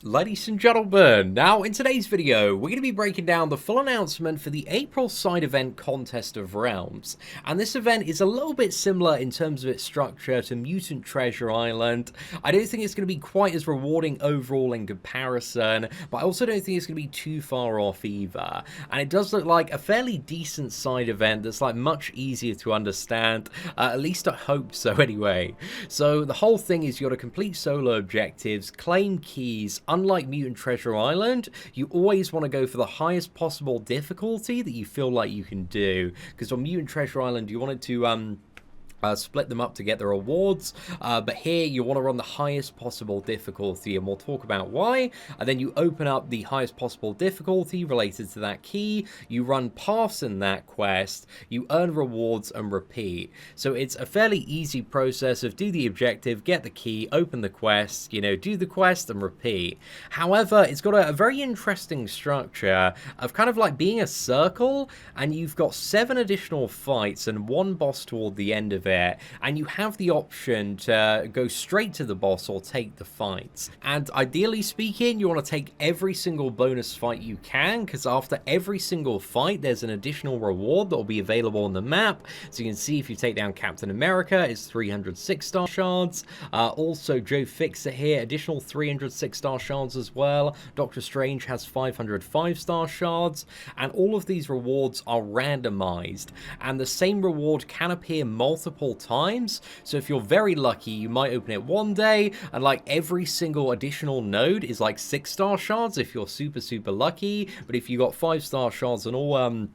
Ladies and gentlemen, now in today's video, we're going to be breaking down the full announcement for the April side event Contest of Realms. And this event is a little bit similar in terms of its structure to Mutant Treasure Island. I don't think it's going to be quite as rewarding overall in comparison, but I also don't think it's going to be too far off either. And it does look like a fairly decent side event that's like much easier to understand, at least I hope so anyway. So the whole thing is you got to complete solo objectives, claim keys. Unlike Mutant Treasure Island, you always want to go for the highest possible difficulty that you feel like you can do. Because on Mutant Treasure Island, you wanted to split them up to get the rewards, but here you want to run the highest possible difficulty, and we'll talk about why. And then you open up the highest possible difficulty related to that key, you run paths in that quest, you earn rewards and repeat. So it's a fairly easy process of do the objective, get the key, open the quest, you know, do the quest and repeat. However, it's got a very interesting structure of kind of like being a circle, and you've got 7 additional fights and 1 boss toward the end of it. And you have the option to go straight to the boss or take the fights. And ideally speaking, you want to take every single bonus fight you can, because after every single fight, there's an additional reward that will be available on the map. So you can see if you take down Captain America, it's 306 Star Shards. Also, Joe Fixer here, additional 306 Star Shards as well. Doctor Strange has 505 Star Shards. And all of these rewards are randomized. And the same reward can appear multiple times, so if you're very lucky you might open it one day and like every single additional node is like 6 Star Shards if you're super lucky, but if you got 5 Star Shards and all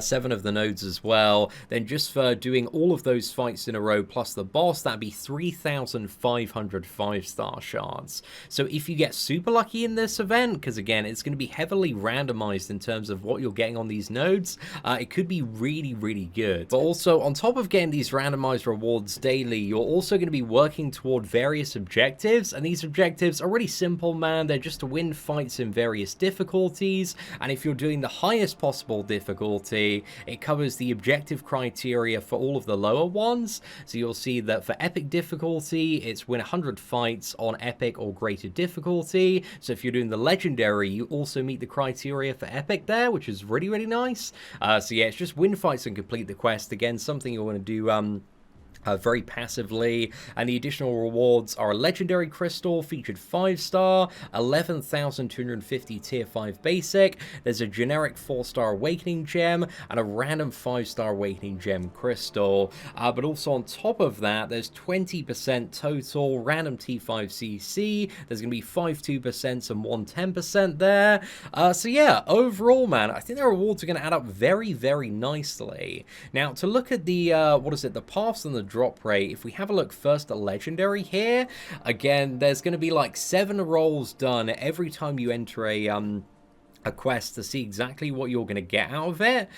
7 of the nodes as well, then just for doing all of those fights in a row plus the boss, that'd be 3,505 Star Shards. So if you get super lucky in this event, because again, it's going to be heavily randomized in terms of what you're getting on these nodes, it could be really good. But also, on top of getting these randomized rewards daily, you're also going to be working toward various objectives, and these objectives are really simple, man. They're just to win fights in various difficulties, and if you're doing the highest possible difficulty, it covers the objective criteria for all of the lower ones. So you'll see that for epic difficulty, it's win 100 fights on epic or greater difficulty. So if you're doing the legendary, you also meet the criteria for epic there, which is really nice. So yeah, it's just win fights and complete the quest. Again, something you want to do very passively, and the additional rewards are a legendary crystal featured 5-star, 11,250 tier 5 basic, there's a generic 4-star awakening gem, and a random 5-star awakening gem crystal, but also on top of that, there's 20% total random T5CC, there's going to be 5 2% and 1 10% there, so yeah, overall, man, I think the rewards are going to add up very nicely. Now, to look at the, the paths and the drop rate, if we have a look first at legendary here, again, there's going to be like 7 rolls done every time you enter a quest to see exactly what you're going to get out of it.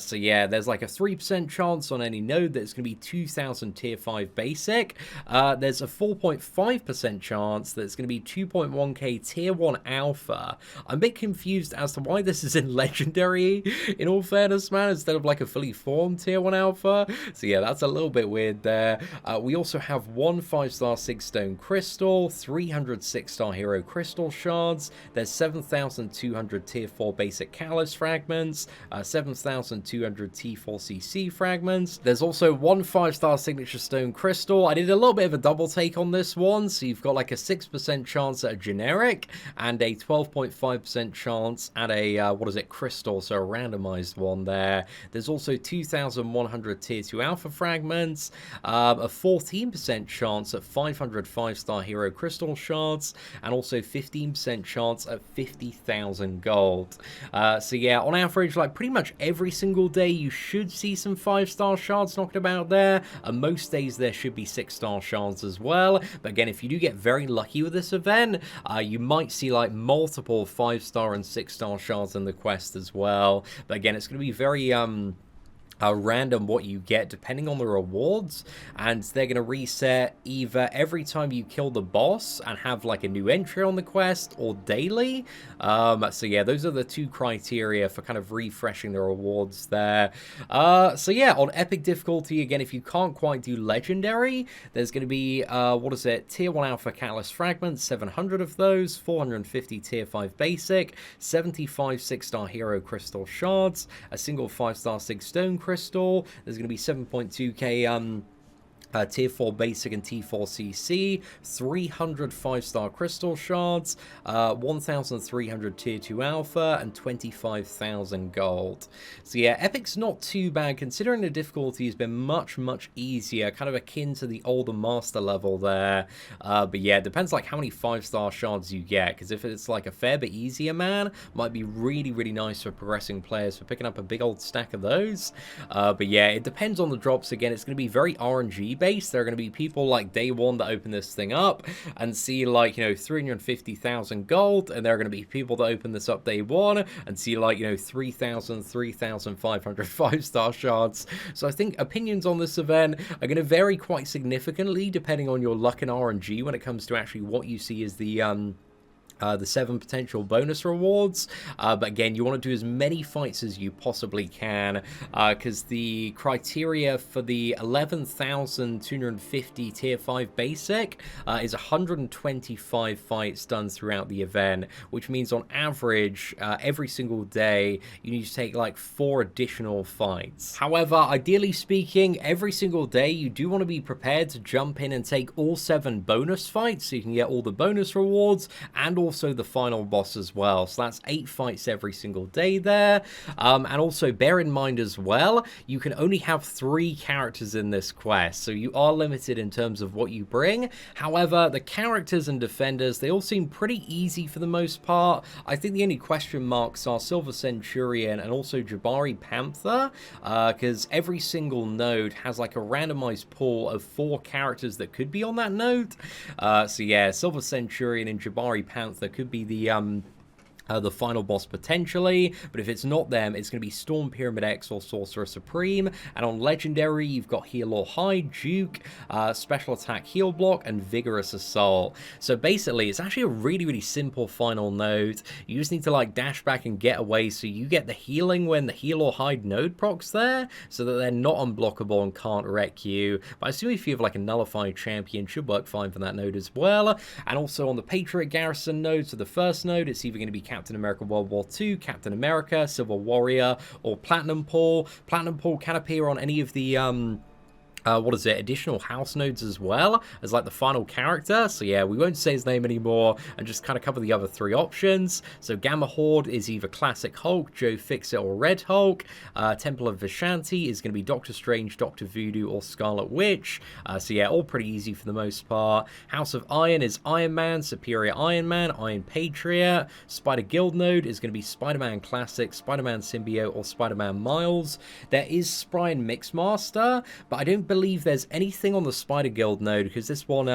So yeah, there's like a 3% chance on any node that it's going to be 2,000 tier 5 basic. There's a 4.5% chance that it's going to be 2.1k tier 1 alpha. I'm a bit confused as to why this is in legendary, in all fairness, man, instead of like a fully formed tier 1 alpha. So yeah, that's a little bit weird there. We also have 1 5-star 6-stone crystal, 300 6-star hero crystal shards. There's 7,200 tier 4 basic callus fragments, 7,200 T4CC fragments. There's also 1 5-star signature stone crystal. I did a little bit of a double take on this one, so you've got like a 6% chance at a generic and a 12.5% chance at a crystal, so a randomized one there. There's also 2,100 tier 2 alpha fragments, a 14% chance at 500 5-star hero crystal shards, and also 15% chance at 50,000 gold. So yeah, on average, like pretty much every single day you should see some 5-star shards knocked about there, and most days there should be 6-star shards as well. But again, if you do get very lucky with this event, you might see like multiple 5-star and 6-star shards in the quest as well. But again, it's going to be very random what you get depending on the rewards, and they're going to reset either every time you kill the boss and have like a new entry on the quest, or daily. So yeah, those are the two criteria for kind of refreshing the rewards there. So yeah, on epic difficulty, again, if you can't quite do legendary, there's going to be what is it, tier 1 alpha catalyst fragments, 700 of those, 450 tier 5 basic, 75 6-star hero crystal shards, a single 5-star 6 stone crystal. There's going to be 7.2k tier 4 basic and T4 CC, 300 5-star crystal shards, 1,300 tier 2 alpha, and 25,000 gold. So yeah, epic's not too bad considering the difficulty has been much easier, kind of akin to the older master level there. But yeah, it depends like how many 5-star shards you get, because if it's like a fair bit easier, man, might be really nice for progressing players for picking up a big old stack of those. But yeah, it depends on the drops. Again, it's going to be very RNG based. There are going to be people like day one that open this thing up and see like, you know, 350,000 gold, and there are going to be people that open this up day one and see like, you know, 3,500 5-star shards. So I think opinions on this event are going to vary quite significantly depending on your luck and RNG when it comes to actually what you see as the 7 potential bonus rewards. But again, you want to do as many fights as you possibly can, because the criteria for the 11,250 tier 5 basic is 125 fights done throughout the event, which means on average every single day you need to take like 4 additional fights. However, ideally speaking, every single day you do want to be prepared to jump in and take all 7 bonus fights so you can get all the bonus rewards and also the final boss as well. So that's 8 fights every single day there. And also bear in mind as well, you can only have 3 characters in this quest, so you are limited in terms of what you bring. However, the characters and defenders, they all seem pretty easy for the most part. I think the only question marks are Silver Centurion and also Jabari Panther, because every single node has like a randomized pool of 4 characters that could be on that node. So yeah, Silver Centurion and Jabari Panther could be the final boss potentially, but if it's not them, it's going to be Storm Pyramid X or Sorcerer Supreme. And on Legendary, you've got Heal or Hide, Juke, Special Attack Heal Block, and Vigorous Assault. So basically, it's actually a really simple final node. You just need to like dash back and get away so you get the healing when the Heal or Hide node procs there, so that they're not unblockable and can't wreck you. But I assume if you have like a Nullified Champion, should work fine for that node as well. And also on the Patriot Garrison node, so the first node, it's either going to be Captain America World War II, Captain America, Civil Warrior, or Platinum Paul. Platinum Paul can appear on any of the additional house nodes as well as like the final character. So yeah, we won't say his name anymore and just kind of cover the other 3 options. So Gamma Horde is either Classic Hulk, Joe Fixit, or Red Hulk. Temple of Vishanti is going to be Doctor Strange, Doctor Voodoo, or Scarlet Witch. So yeah, all pretty easy for the most part. House of Iron is Iron Man, Superior Iron Man, Iron Patriot. Spider Guild node is going to be Spider-Man Classic, Spider-Man Symbiote, or Spider-Man Miles. There is Sprine Mixmaster, but I don't believe there's anything on the Spider Guild node because this one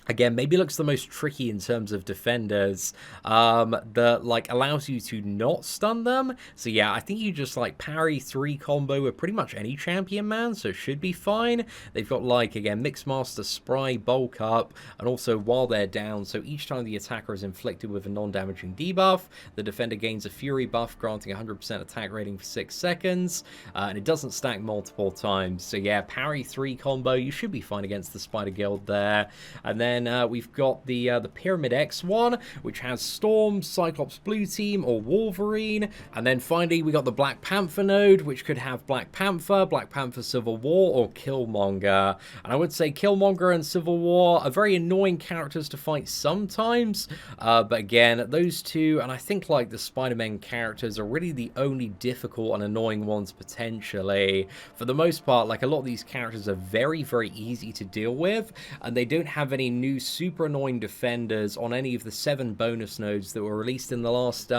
again, maybe looks the most tricky in terms of defenders, that like allows you to not stun them. So yeah, I think you just like parry 3 combo with pretty much any champion, man, so it should be fine. They've got like, again, Mixmaster, Spry, Bulk Up, and also while they're down, so each time the attacker is inflicted with a non-damaging debuff, the defender gains a Fury buff, granting 100% attack rating for 6 seconds, and it doesn't stack multiple times. So yeah, parry 3 combo, you should be fine against the Spider Guild there. And then we've got the Pyramid X one, which has Storm, Cyclops Blue Team, or Wolverine. And then finally, we got the Black Panther node, which could have Black Panther Civil War, or Killmonger. And I would say Killmonger and Civil War are very annoying characters to fight sometimes. But again, those two, and I think like the Spider-Man characters, are really the only difficult and annoying ones potentially. For the most part, like a lot of these characters are very easy to deal with, and they don't have any new super annoying defenders on any of the 7 bonus nodes that were released in the last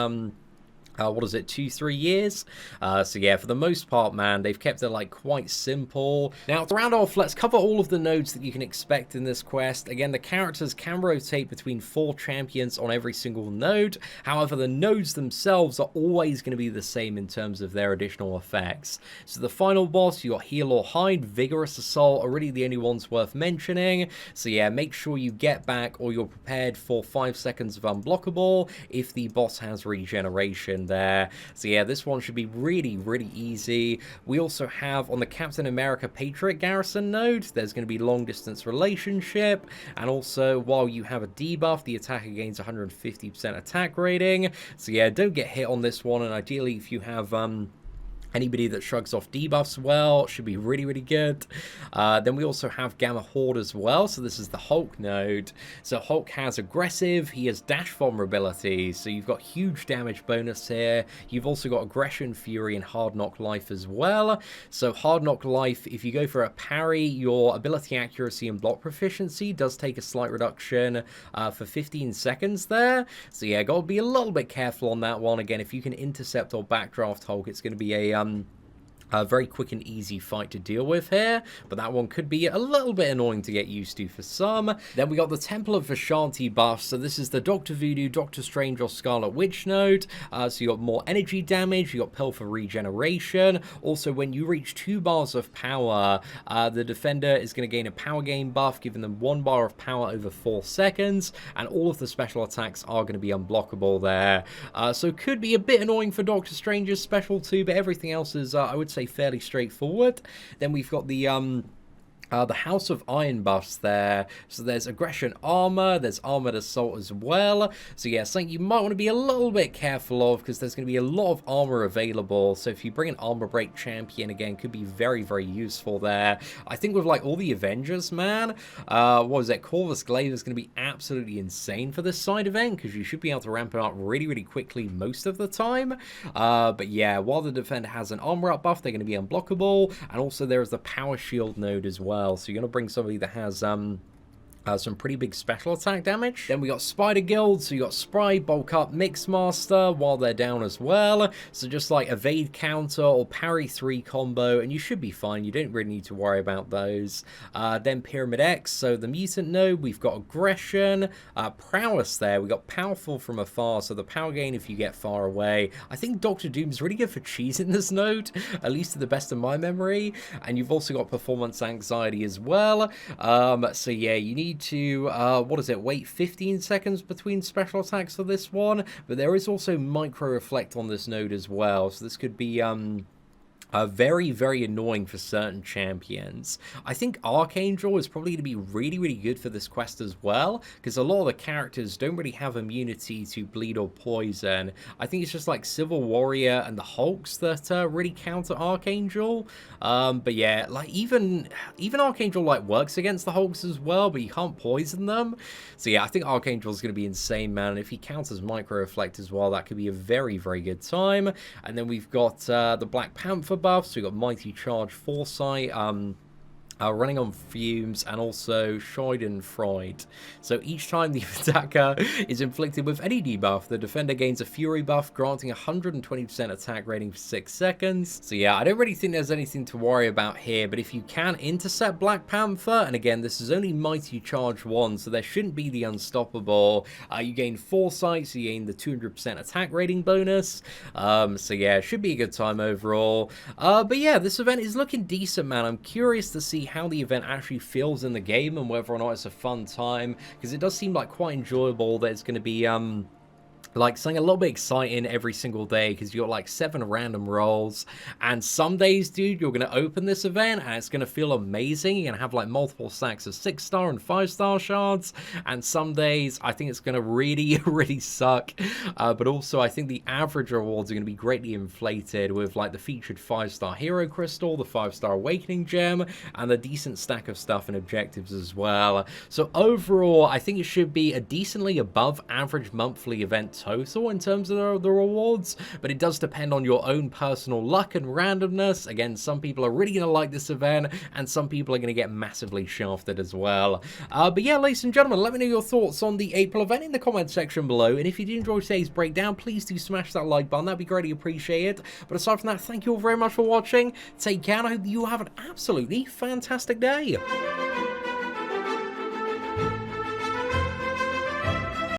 what is it, 2-3 years? So yeah, for the most part, man, they've kept it like quite simple. Now, to round off, let's cover all of the nodes that you can expect in this quest. Again, the characters can rotate between 4 champions on every single node. However, the nodes themselves are always going to be the same in terms of their additional effects. So the final boss, you got Heal or Hide, Vigorous Assault are really the only ones worth mentioning. So yeah, make sure you get back or you're prepared for 5 seconds of unblockable if the boss has regeneration there. So yeah, this one should be really, really easy. We also have on the Captain America Patriot Garrison node, there's going to be long distance relationship, and also while you have a debuff, the attacker gains 150% attack rating. So yeah, don't get hit on this one, and ideally if you have anybody that shrugs off debuffs well, should be really, really good. Then we also have Gamma Horde as well. So this is the Hulk node. So Hulk has aggressive, he has dash vulnerability. So you've got huge damage bonus here. You've also got aggression, fury, and hard knock life as well. So hard knock life, if you go for a parry, your ability accuracy and block proficiency does take a slight reduction for 15 seconds there. So yeah, gotta be a little bit careful on that one. Again, if you can intercept or backdraft Hulk, it's going to be a very quick and easy fight to deal with here, but that one could be a little bit annoying to get used to for some. Then we got the Temple of Vishanti buff, so this is the Dr. Voodoo, Doctor Strange, or Scarlet Witch node. So you got more energy damage, you got Pill for regeneration. Also, when you reach 2 bars of power, the defender is going to gain a power gain buff, giving them 1 bar of power over 4 seconds, and all of the special attacks are going to be unblockable there. So could be a bit annoying for Doctor Strange's special too, but everything else is, I would say, fairly straightforward. Then we've got the House of Iron buffs there. So there's aggression armor, there's armored assault as well. So yeah, something you might want to be a little bit careful of because there's going to be a lot of armor available. So if you bring an armor break champion, again, could be very, very useful there. I think with like all the Avengers, man, what was it? Corvus Glaive is going to be absolutely insane for this side event because you should be able to ramp it up really, really quickly most of the time. But yeah, while the defender has an armor up buff, they're going to be unblockable. And also there is the power shield node as well. So you're going to bring somebody that has some pretty big special attack damage. Then we got Spider Guild, so you got Spry, Bulk Up, Mixmaster while they're down as well. So just like evade counter or parry 3 combo, and you should be fine. You don't really need to worry about those. Then Pyramid X, so the mutant node, we've got aggression, prowess there. We got powerful from afar, so the power gain if you get far away. I think Doctor Doom's really good for cheesing this node, at least to the best of my memory. And you've also got performance anxiety as well. So yeah, you need to, wait 15 seconds between special attacks for this one, but there is also micro reflect on this node as well, so this could be very, very annoying for certain champions. I think Archangel is probably going to be really, really good for this quest as well, because a lot of the characters don't really have immunity to bleed or poison. I think it's just like Civil Warrior and the Hulks that really counter Archangel. But yeah, like even Archangel like works against the Hulks as well, but you can't poison them. So yeah, I think Archangel is going to be insane, man. And if he counters Micro Reflect as well, that could be a very, very good time. And then we've got the Black Panther buffs. So we've got Mighty Charge, Foresight, running on fumes, and also Schadenfreude. So each time the attacker is inflicted with any debuff, the defender gains a fury buff, granting 120% attack rating for 6 seconds. So yeah, I don't really think there's anything to worry about here, but if you can intercept Black Panther, and again, this is only Mighty Charge 1, so there shouldn't be the Unstoppable, you gain Foresight, so you gain the 200% attack rating bonus. So yeah, it should be a good time overall. But yeah, this event is looking decent, man. I'm curious to see how the event actually feels in the game and whether or not it's a fun time, because it does seem like quite enjoyable. That it's going to be like something a little bit exciting every single day, because you got like 7 random rolls, and some days, dude, you're going to open this event and it's going to feel amazing. You're going to have like multiple stacks of 6-star and 5-star shards, and some days I think it's going to really really suck. But also I think the average rewards are going to be greatly inflated with like the featured 5-star hero crystal, the 5-star awakening gem, and a decent stack of stuff and objectives as well. So overall I think it should be a decently above average monthly event total in terms of the rewards, but it does depend on your own personal luck and randomness. Again, some people are really going to like this event, and some people are going to get massively shafted as well. But yeah, ladies and gentlemen, let me know your thoughts on the April event in the comment section below, and if you did enjoy today's breakdown, please do smash that like button. That'd be greatly appreciated. But aside from that, thank you all very much for watching. Take care, and I hope you have an absolutely fantastic day.